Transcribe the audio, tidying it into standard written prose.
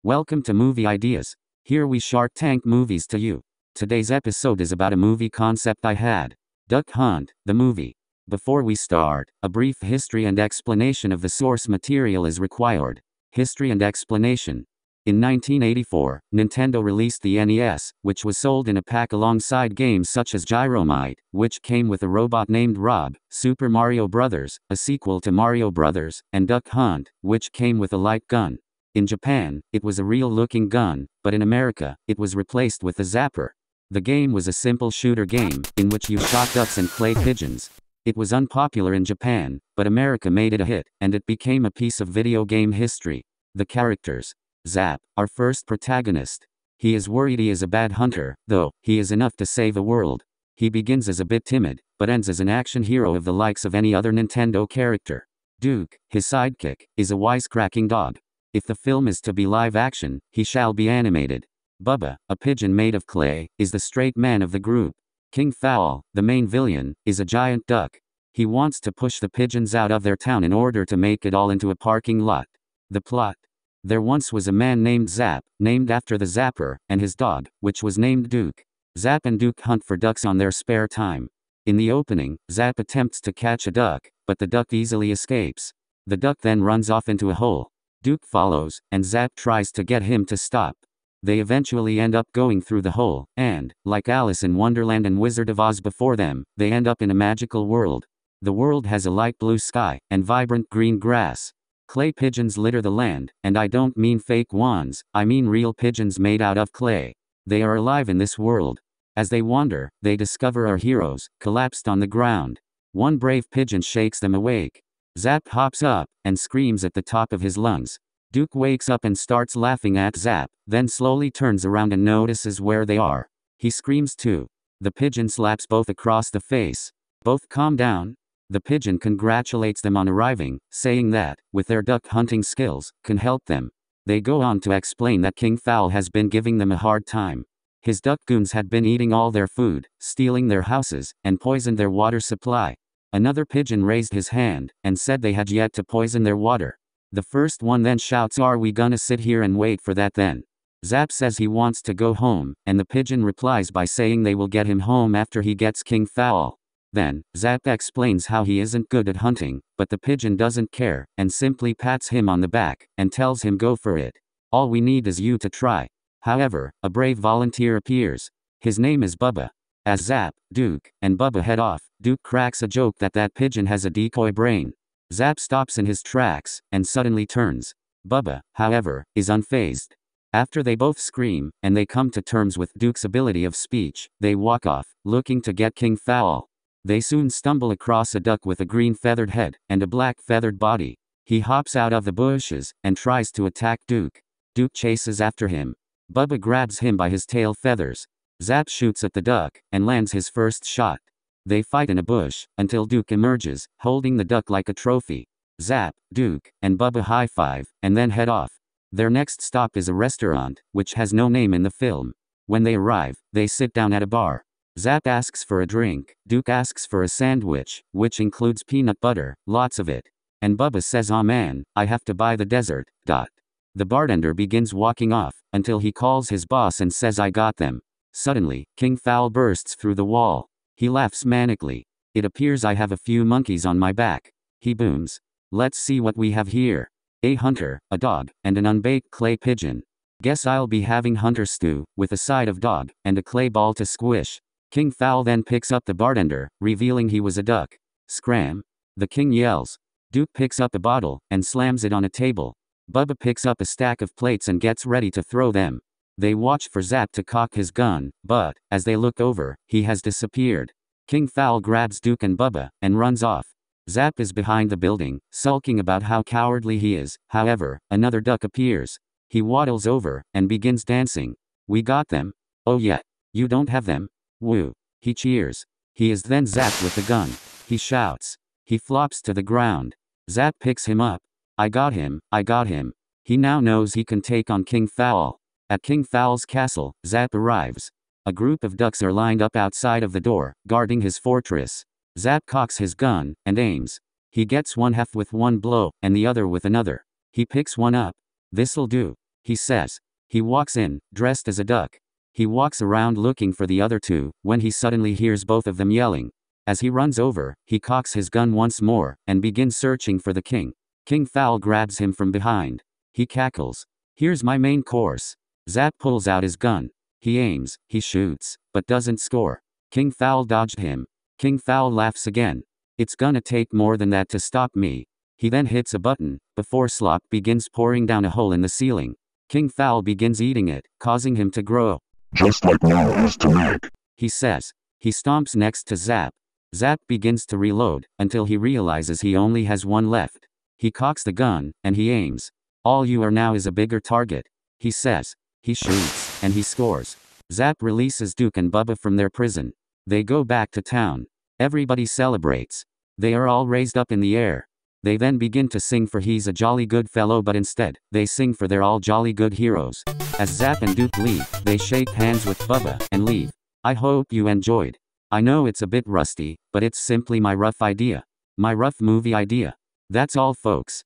Welcome to Movie Ideas. Here we Shark Tank movies to you. Today's episode is about a movie concept I had. Duck Hunt, the movie. Before we start, a brief history and explanation of the source material is required. History and explanation. In 1984, Nintendo released the NES, which was sold in a pack alongside games such as Gyromite, which came with a robot named Rob, Super Mario Bros., a sequel to Mario Bros., and Duck Hunt, which came with a light gun. In Japan, it was a real-looking gun, but in America, it was replaced with a zapper. The game was a simple shooter game, in which you shot ducks and clay pigeons. It was unpopular in Japan, but America made it a hit, and it became a piece of video game history. The characters. Zap, our first protagonist. He is worried he is a bad hunter, though he is enough to save a world. He begins as a bit timid, but ends as an action hero of the likes of any other Nintendo character. Duke, his sidekick, is a wisecracking dog. If the film is to be live action, he shall be animated. Bubba, a pigeon made of clay, is the straight man of the group. King Fowl, the main villain, is a giant duck. He wants to push the pigeons out of their town in order to make it all into a parking lot. The plot. There once was a man named Zap, named after the Zapper, and his dog, which was named Duke. Zap and Duke hunt for ducks on their spare time. In the opening, Zap attempts to catch a duck, but the duck easily escapes. The duck then runs off into a hole. Duke follows, and Zap tries to get him to stop. They eventually end up going through the hole, and, like Alice in Wonderland and Wizard of Oz before them, they end up in a magical world. The world has a light blue sky, and vibrant green grass. Clay pigeons litter the land, and I don't mean fake ones, I mean real pigeons made out of clay. They are alive in this world. As they wander, they discover our heroes, collapsed on the ground. One brave pigeon shakes them awake. Zap hops up, and screams at the top of his lungs. Duke wakes up and starts laughing at Zap, then slowly turns around and notices where they are. He screams too. The pigeon slaps both across the face. Both calm down. The pigeon congratulates them on arriving, saying that, with their duck hunting skills, can help them. They go on to explain that King Fowl has been giving them a hard time. His duck goons had been eating all their food, stealing their houses, and poisoned their water supply. Another pigeon raised his hand, and said they had yet to poison their water. The first one then shouts, "Are we gonna sit here and wait for that then?" Zap says he wants to go home, and the pigeon replies by saying they will get him home after he gets King Fowl. Then, Zap explains how he isn't good at hunting, but the pigeon doesn't care, and simply pats him on the back, and tells him go for it. All we need is you to try. However, a brave volunteer appears. His name is Bubba. As Zap, Duke, and Bubba head off, Duke cracks a joke that pigeon has a decoy brain. Zap stops in his tracks, and suddenly turns. Bubba, however, is unfazed. After they both scream, and they come to terms with Duke's ability of speech, they walk off, looking to get King Fowl. They soon stumble across a duck with a green feathered head, and a black feathered body. He hops out of the bushes, and tries to attack Duke. Duke chases after him. Bubba grabs him by his tail feathers. Zap shoots at the duck, and lands his first shot. They fight in a bush, until Duke emerges, holding the duck like a trophy. Zap, Duke, and Bubba high-five, and then head off. Their next stop is a restaurant, which has no name in the film. When they arrive, they sit down at a bar. Zap asks for a drink, Duke asks for a sandwich, which includes peanut butter, lots of it. And Bubba says, "Aw man, I have to buy the dessert." The bartender begins walking off, until he calls his boss and says, "I got them." Suddenly, King Fowl bursts through the wall. He laughs manically. "It appears I have a few monkeys on my back." He booms. "Let's see what we have here. A hunter, a dog, and an unbaked clay pigeon. Guess I'll be having hunter stew, with a side of dog, and a clay ball to squish." King Fowl then picks up the bartender, revealing he was a duck. "Scram!" the king yells. Duke picks up a bottle, and slams it on a table. Bubba picks up a stack of plates and gets ready to throw them. They watch for Zap to cock his gun, but, as they look over, he has disappeared. King Fowl grabs Duke and Bubba, and runs off. Zap is behind the building, sulking about how cowardly he is. However, another duck appears. He waddles over, and begins dancing. "We got them." "Oh yeah. You don't have them?" "Woo." He cheers. He is then zapped with the gun. He shouts. He flops to the ground. Zap picks him up. "I got him, I got him." He now knows he can take on King Fowl. At King Fowl's castle, Zap arrives. A group of ducks are lined up outside of the door, guarding his fortress. Zap cocks his gun, and aims. He gets one half with one blow, and the other with another. He picks one up. "This'll do." he says. He walks in, dressed as a duck. He walks around looking for the other two, when he suddenly hears both of them yelling. As he runs over, he cocks his gun once more, and begins searching for the king. King Fowl grabs him from behind. He cackles. Here's my main course. Zap pulls out his gun. He aims, he shoots, but doesn't score. King Fowl dodged him. King Fowl laughs again. It's gonna take more than that to stop me. He then hits a button, before slop begins pouring down a hole in the ceiling. King Fowl begins eating it, causing him to grow. Just like now is to make, he says. He stomps next to Zap. Zap begins to reload, until he realizes he only has one left. He cocks the gun, and he aims. All you are now is a bigger target, he says. He shoots, and he scores. Zap releases Duke and Bubba from their prison. They go back to town. Everybody celebrates. They are all raised up in the air. They then begin to sing for He's a Jolly Good Fellow, but instead, they sing for They're All Jolly Good Heroes. As Zap and Duke leave, they shake hands with Bubba, and leave. I hope you enjoyed. I know it's a bit rusty, but it's simply my rough idea. My rough movie idea. That's all folks.